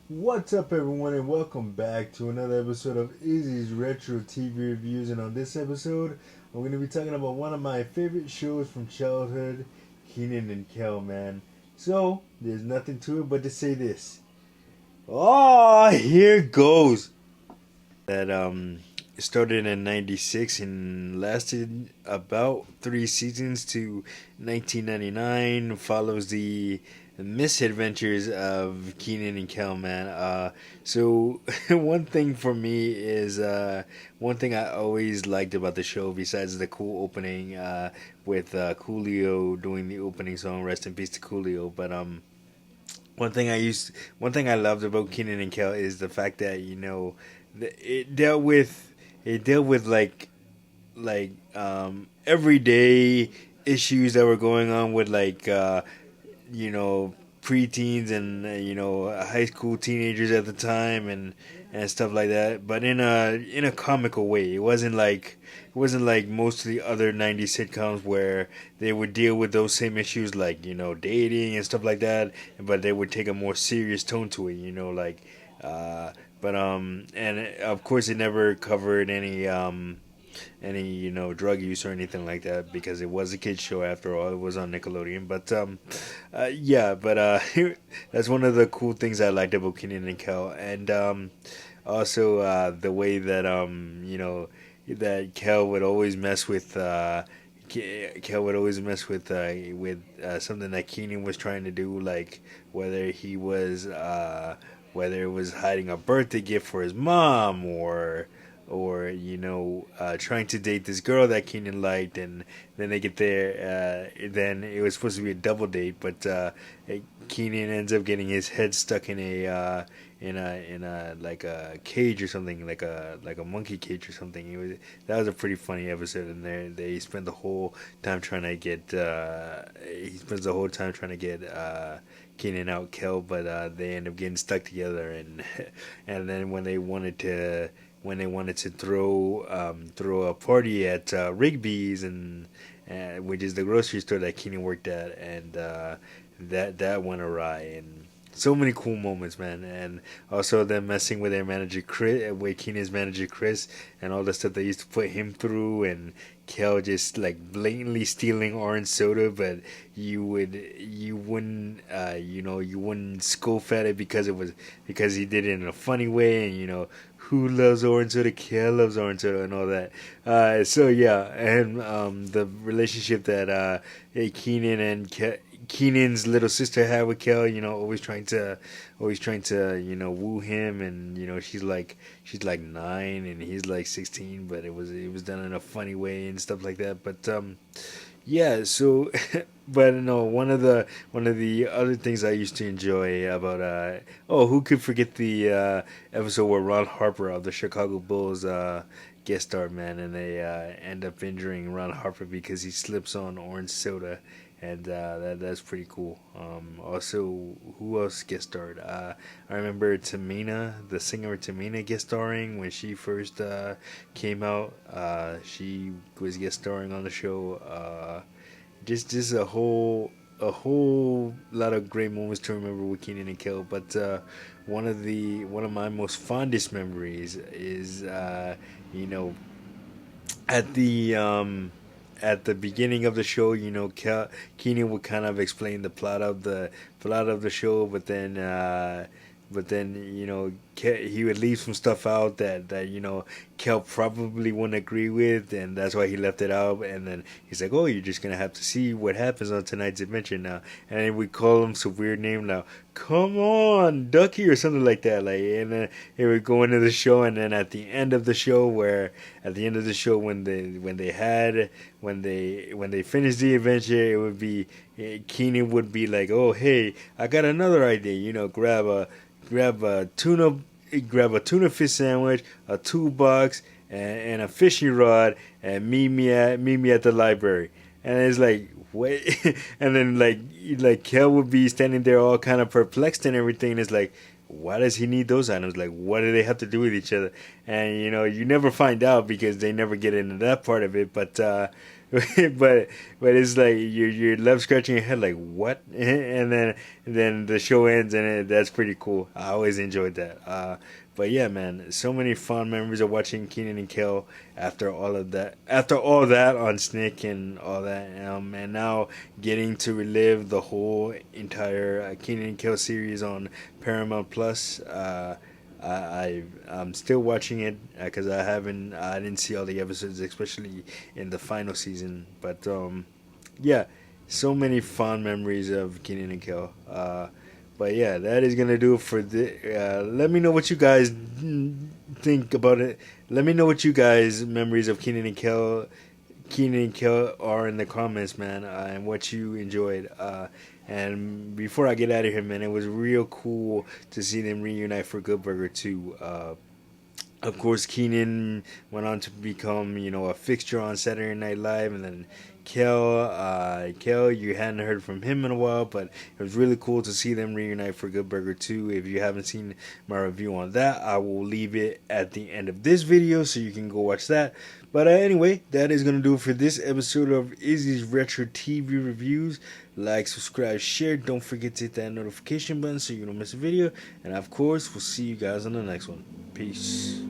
What's up, everyone, and welcome back to another episode of Izzy's Retro TV Reviews. And on this episode, I'm going to be talking about one of my favorite shows from childhood, Kenan and Kel, man. So, there's nothing to it but to say this. Oh, here goes. That started in '96 and lasted about 3 seasons to 1999. Follows the misadventures of Kenan and Kel, man. So one thing for me is one thing I always liked about the show, besides the cool opening with Coolio doing the opening song. Rest in peace to Coolio. But one thing I loved about Kenan and Kel is the fact that it dealt with everyday issues that were going on with you know preteens and high school teenagers at the time and stuff like that, but in a comical way. It wasn't like most of the other 90s sitcoms where they would deal with those same issues, like dating and stuff like that, but they would take a more serious tone to it, uh but and of course it never covered any drug use or anything like that, because it was a kids show after all. It was on Nickelodeon. But yeah, but that's one of the cool things I liked about Kenan and Kel. And also the way that that Kel would always mess with Kel would always mess with something that Kenan was trying to do, like whether he was whether it was hiding a birthday gift for his mom, or trying to date this girl that Keenan liked. And then they get there. Then it was supposed to be a double date, but Keenan ends up getting his head stuck in a like a cage or something, like a monkey cage or something. That was a pretty funny episode. And there they spend the whole time trying to get he spends the whole time trying to get Keenan out Kel, but they end up getting stuck together. And and then when they wanted to throw a party at Rigby's, and which is the grocery store that Keenan worked at, and that went awry. And so many cool moments, man. And also them messing with their manager Chris, with Keenan's manager Chris, and all the stuff they used to put him through. And Kel just like blatantly stealing orange soda, but you wouldn't scoff at it because he did it in a funny way. And who loves orange soda? Kel loves orange soda and all that. So yeah, and the relationship that Keenan and Keenan's little sister had with Kel, always trying to woo him. And she's like 9 and he's like 16, but it was done in a funny way and stuff like that. But yeah, so but no, one of the other things I used to enjoy about who could forget the episode where Ron Harper of the Chicago Bulls guest star, man. And they end up injuring Ron Harper because he slips on orange soda. And that's pretty cool. Also, who else guest starred? I remember Tamina, the singer Tamina, guest starring when she first came out. She was guest starring on the show. Just a whole lot of great moments to remember with Keenan and Kel. But one of my most fondest memories is you know at the beginning of the show. Keenan would kind of explain the plot of the show, but then he would leave some stuff out that Kel probably wouldn't agree with, and that's why he left it out. And then he's like, "Oh, you're just gonna have to see what happens on tonight's adventure now." And then we call him some weird name now. Come on, Ducky, or something like that. And then he would go into the show, and then at the end of the show, when they finished the adventure, it would be Keenan would be like, "Oh, hey, I got another idea. Grab a tuna fish sandwich, a toolbox, and a fishing rod, and meet me at the library." And it's like, wait. And then like Kel would be standing there all kind of perplexed and everything. And it's like, why does he need those items? Like, what do they have to do with each other? And you never find out because they never get into that part of it. but it's like you're left scratching your head like what, and then the show ends and that's pretty cool. I always enjoyed that. But yeah, man, so many fond memories of watching Kenan and Kel after all of that, after all that on Snick and all that, and now getting to relive the whole entire Kenan and Kel series on Paramount Plus. I'm still watching it because I didn't see all the episodes, especially in the final season. But yeah, so many fond memories of Kenan and Kel. But yeah, that is gonna do it for the. Let me know what you guys think about it. Let me know what you guys memories of Kenan and Kel are in the comments, man, and what you enjoyed. And before I get out of here, man, it was real cool to see them reunite for Good Burger too. Of course, Kenan went on to become, a fixture on Saturday Night Live, and then Kel, you hadn't heard from him in a while, but it was really cool to see them reunite for Good Burger 2. If you haven't seen my review on that, I will leave it at the end of this video so you can go watch that. But anyway, that is going to do it for this episode of Izzy's Retro TV Reviews. Like, subscribe, share. Don't forget to hit that notification button so you don't miss a video. And of course, we'll see you guys on the next one. Peace.